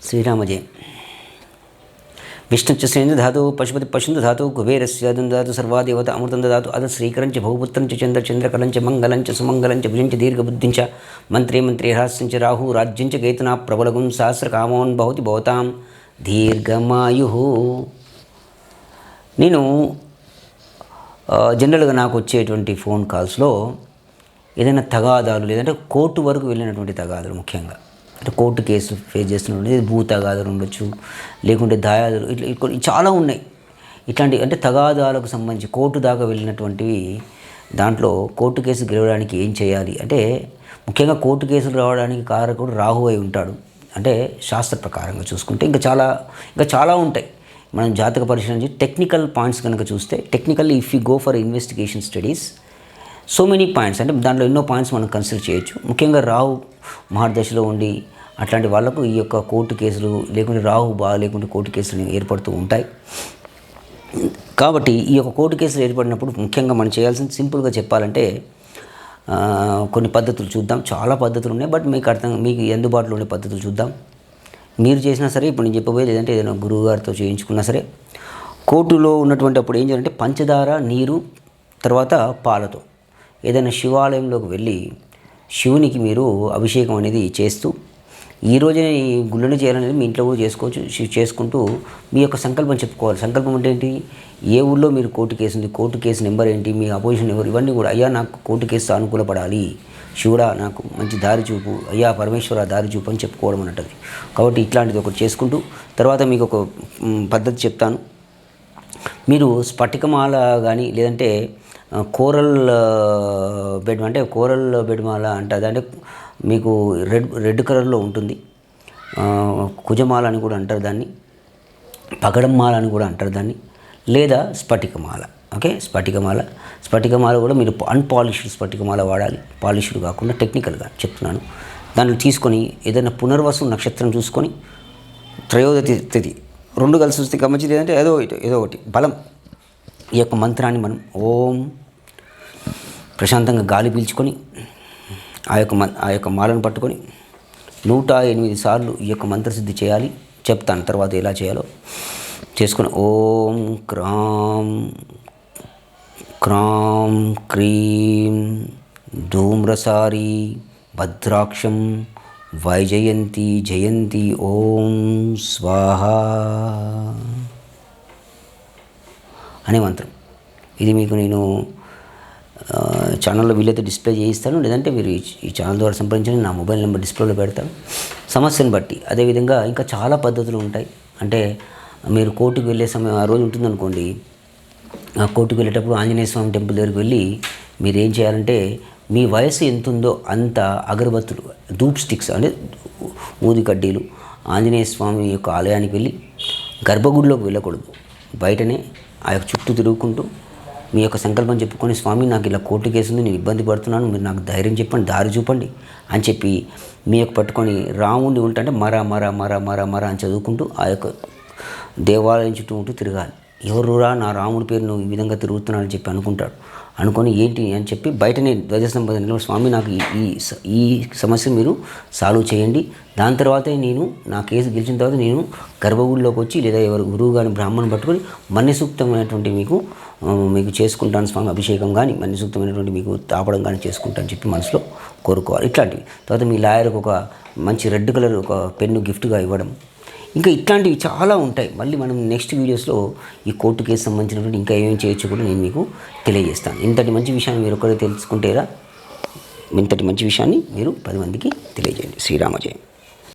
శ్రీరామజయం. విష్ణుశ్చేంద్ర ధాతు పశుపతి పశుంద ధాతు కుబేరస్య ధాతు సర్వాదేవత అమృతం దాతు అద శ్రీకరంచ భూపుత్రంచ చంద్రకలంచ మంగళంచ సుమంగళంచ భుజంచ దీర్ఘబుద్ధించ మంత్రే మంత్రే హాస్యంచ రాహు రాజ్యంచ కేతునా ప్రబలగుం సహస్రకామోన్ భవతి భవతాం దీర్ఘమాయు. నేను జనరల్గా నాకు వచ్చేటువంటి ఫోన్ కాల్స్లో ఏదైనా తగాదాలు లేదంటే కోర్టు వరకు వెళ్ళినటువంటి తగాదాలు, ముఖ్యంగా అంటే కోర్టు కేసు ఫేస్ చేస్తున్నటువంటి భూ తగాదాలు ఉండొచ్చు, లేకుంటే దాయాదులు, ఇట్లా చాలా ఉన్నాయి. ఇట్లాంటి అంటే తగాదాలకు సంబంధించి కోర్టు దాకా వెళ్ళినటువంటివి. దాంట్లో కోర్టు కేసు గెలవడానికి ఏం చేయాలి అంటే, ముఖ్యంగా కోర్టు కేసులు రావడానికి కారకుడు రాహు అయి ఉంటాడు. అంటే శాస్త్ర ప్రకారంగా చూసుకుంటే ఇంకా చాలా ఉంటాయి. మనం జాతక పరిశీలన టెక్నికల్ పాయింట్స్ కనుక చూస్తే, technically if you go for investigation studies so many points, అంటే దాంట్లో ఎన్నో పాయింట్స్ మనం కన్సిడర్ చేయొచ్చు. ముఖ్యంగా రాహు మహర్దశలో ఉండి అట్లాంటి వాళ్ళకు ఈ యొక్క కోర్టు కేసులు లేకుంటే రాహు లేకుంటే కోర్టు కేసులు ఏర్పడుతూ ఉంటాయి. కాబట్టి ఈ యొక్క కోర్టు కేసులు ఏర్పడినప్పుడు ముఖ్యంగా మనం చేయాల్సింది, సింపుల్గా చెప్పాలంటే కొన్ని పద్ధతులు చూద్దాం. చాలా పద్ధతులు ఉన్నాయి, బట్ మీకు అందుబాటులో ఉండే పద్ధతులు చూద్దాం. మీరు చేసినా సరే, ఇప్పుడు నేను చెప్పబోయే లేదంటే ఏదైనా గురువుగారితో చేయించుకున్నా సరే, కోర్టులో ఉన్నటువంటి అప్పుడు ఏం చేయాలంటే పంచదార, నీరు, తర్వాత పాలతో ఏదైనా శివాలయంలోకి వెళ్ళి శివునికి మీరు అభిషేకం అనేది చేస్తూ, ఈరోజే ఈ గుళ్ళని చేయాలనేది మీ ఇంట్లో కూడా చేసుకోవచ్చు. చేసుకుంటూ మీ యొక్క సంకల్పం చెప్పుకోవాలి. సంకల్పం అంటే ఏంటి? ఏ ఊళ్ళో మీరు కోర్టు కేసు ఉంది, కోర్టు కేసు నెంబర్ ఏంటి, మీ అపోజిషన్ ఎవరు, ఇవన్నీ కూడా, అయ్యా నాకు కోర్టు కేసు అనుకూలపడాలి, శివుడా నాకు మంచి దారి చూపు, అయ్యా పరమేశ్వర దారి చూపు అని చెప్పుకోవడం అన్నట్టు. కాబట్టి ఇట్లాంటిది ఒకటి చేసుకుంటూ, తర్వాత మీకు ఒక పద్ధతి చెప్తాను. మీరు స్ఫటికమాల కానీ లేదంటే కోరల్ బెడ్, అంటే కోరల్ బెడ్ మాల అంటుంది, అంటే మీకు రెడ్ కలర్లో ఉంటుంది. కుజమాల అని కూడా అంటారు దాన్ని, పగడం మాల అని కూడా అంటారు దాన్ని, లేదా స్ఫటికమాల. ఓకే, స్ఫటికమాల కూడా మీరు అన్పాలిష్డ్ స్ఫటికమాల వాడాలి, పాలిష్డ్ కాకుండా టెక్నికల్గా చెప్తున్నాను. దాన్ని తీసుకొని ఏదైనా పునర్వసు నక్షత్రం చూసుకొని త్రయోదశి తిథి రెండు కలిసి వస్తే గమనించి, లేదంటే ఏదో ఒకటి బలం. ఈ యొక్క మంత్రాన్ని మనం ఓం ప్రశాంతంగా గాలి పీల్చుకొని ఆ యొక్క మాలను పట్టుకొని 108 సార్లు ఈ యొక్క మంత్రసిద్ధి చేయాలి. చెప్తాను తర్వాత ఎలా చేయాలో. చేసుకొని ఓం క్రాం క్రాం క్రీం ధూమ్రసారి భద్రాక్షం వైజయంతి జయంతి ఓం స్వాహా అనే మంత్రం. ఇది మీకు నేను ఛానల్లో వీలైతే డిస్ప్లే చేయిస్తాను, లేదంటే మీరు ఈ ఛానల్ ద్వారా సంప్రదించండి. నా మొబైల్ నెంబర్ డిస్ప్లేలో పెడతాను, సమస్యను బట్టి. అదేవిధంగా ఇంకా చాలా పద్ధతులు ఉంటాయి. అంటే మీరు కోర్టుకు వెళ్ళే సమయం ఆ రోజు ఉంటుందనుకోండి, ఆ కోర్టుకు వెళ్ళేటప్పుడు ఆంజనేయ స్వామి టెంపుల్ దగ్గరికి వెళ్ళి మీరు ఏం చేయాలంటే, మీ వయసు ఎంత ఉందో అంత అగరబత్తులు, ధూప్ స్టిక్స్ అంటే ఊది కడ్డీలు ఆంజనేయ స్వామి యొక్క ఆలయానికి వెళ్ళి, గర్భగుడిలోకి వెళ్ళకూడదు, బయటనే ఆ యొక్క చుట్టూ తిరుగుకుంటూ మీ యొక్క సంకల్పం చెప్పుకొని, స్వామి నాకు ఇలా కోర్టు కేసు ఉంది, నేను ఇబ్బంది పడుతున్నాను, మీరు నాకు ధైర్యం చెప్పండి, దారి చూపండి అని చెప్పి మీ యొక్క పట్టుకొని రాముడిని ఉంటే మర మర మర మర మర అని చదువుకుంటూ ఆ యొక్క దేవాలయం చుట్టూ తిరగాలి. ఎవరురా నా రాముడి పేరు నువ్వు ఈ విధంగా తిరుగుతున్నానని చెప్పి అనుకొని ఏంటి అని చెప్పి బయటనే ధ్వజస్తంభంలో, స్వామి నాకు ఈ సమస్యను మీరు సాల్వ్ చేయండి, దాని తర్వాతే నేను నా కేసు గెలిచిన తర్వాత నేను గర్భగుడిలోకి వచ్చి లేదా ఎవరు గురువు కానీ బ్రాహ్మణుని పట్టుకొని మన్యసూక్తమైనటువంటి మీకు చేసుకుంటాను స్వామి, అభిషేకం కానీ మన్యసూక్తమైనటువంటి మీకు తాపడం కానీ చేసుకుంటాను చెప్పి మనసులో కోరుకోవాలి. ఇట్లాంటివి. తర్వాత మీ లాయర్కి ఒక మంచి రెడ్ కలర్ ఒక పెన్ను గిఫ్ట్గా ఇవ్వడం. ఇంకా ఇట్లాంటివి చాలా ఉంటాయి. మళ్ళీ మనం నెక్స్ట్ వీడియోస్లో ఈ కోర్టు కేసు సంబంధించినటువంటి ఇంకా ఏమేమి చేయొచ్చు కూడా నేను మీకు తెలియజేస్తాను. ఇంతటి మంచి విషయాన్ని మీరు ఒకరే తెలుసుకుంటేరా, ఇంతటి మంచి విషయాన్ని మీరు 10 మందికి తెలియజేయండి. శ్రీరామజయం.